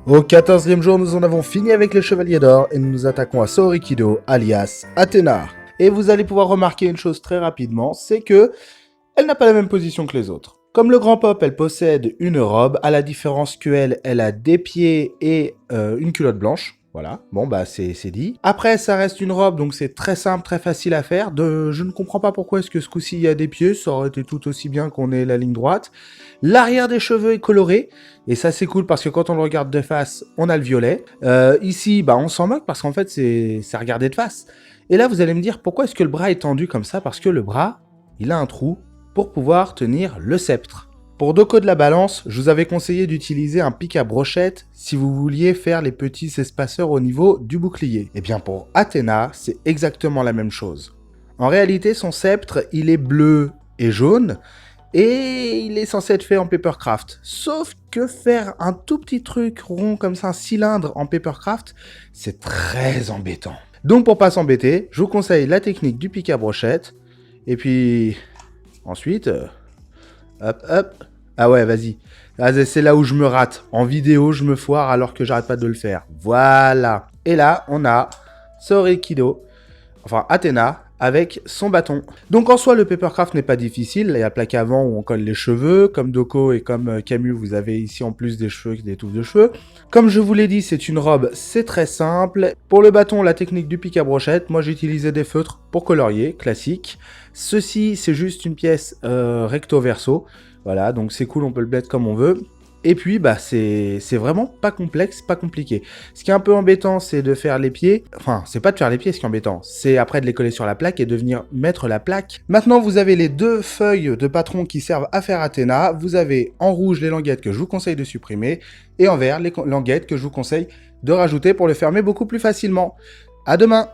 Au 14e jour, nous en avons fini avec les Chevaliers d'Or et nous nous attaquons à Saorikido, alias Athéna. Et vous allez pouvoir remarquer une chose très rapidement, c'est que elle n'a pas la même position que les autres. Comme le Grand Pop, elle possède une robe, à la différence qu'elle, elle a des pieds et une culotte blanche. Voilà, bon bah c'est dit. Après, ça reste une robe, donc c'est très simple, très facile à faire. Je ne comprends pas pourquoi est-ce que ce coup-ci il y a des pieds, ça aurait été tout aussi bien qu'on ait la ligne droite. L'arrière des cheveux est coloré, et ça c'est cool parce que quand on le regarde de face, on a le violet. Ici, bah on s'en moque parce qu'en fait c'est regardé de face. Et là vous allez me dire pourquoi est-ce que le bras est tendu comme ça? Parce que le bras, il a un trou pour pouvoir tenir le sceptre. Pour Doko de la balance, je vous avais conseillé d'utiliser un pic à brochette si vous vouliez faire les petits espaceurs au niveau du bouclier. Et bien pour Athéna, c'est exactement la même chose. En réalité, son sceptre, il est bleu et jaune, et il est censé être fait en papercraft. Sauf que faire un tout petit truc rond comme ça, un cylindre en papercraft, c'est très embêtant. Donc pour pas s'embêter, je vous conseille la technique du pic à brochette, et puis ensuite, hop hop, ah ouais vas-y, c'est là où je me rate, en vidéo je me foire alors que j'arrête pas de le faire, voilà. Et là on a Saorikido, enfin Athéna, avec son bâton. Donc en soi, le papercraft n'est pas difficile. Il y a la plaque avant où on colle les cheveux. Comme Doko et comme Camus, vous avez ici en plus des cheveux, des touffes de cheveux. Comme je vous l'ai dit, c'est une robe, c'est très simple. Pour le bâton, la technique du pic à brochette. Moi, j'ai utilisé des feutres pour colorier, classique. Ceci, c'est juste une pièce recto-verso. Voilà, donc c'est cool, on peut le mettre comme on veut. Et puis, bah, c'est vraiment pas complexe, pas compliqué. Ce qui est un peu embêtant, c'est de faire les pieds. Enfin, c'est pas de faire les pieds ce qui est embêtant. C'est après de les coller sur la plaque et de venir mettre la plaque. Maintenant, vous avez les deux feuilles de patron qui servent à faire Athéna. Vous avez en rouge les languettes que je vous conseille de supprimer. Et en vert les languettes que je vous conseille de rajouter pour le fermer beaucoup plus facilement. À demain!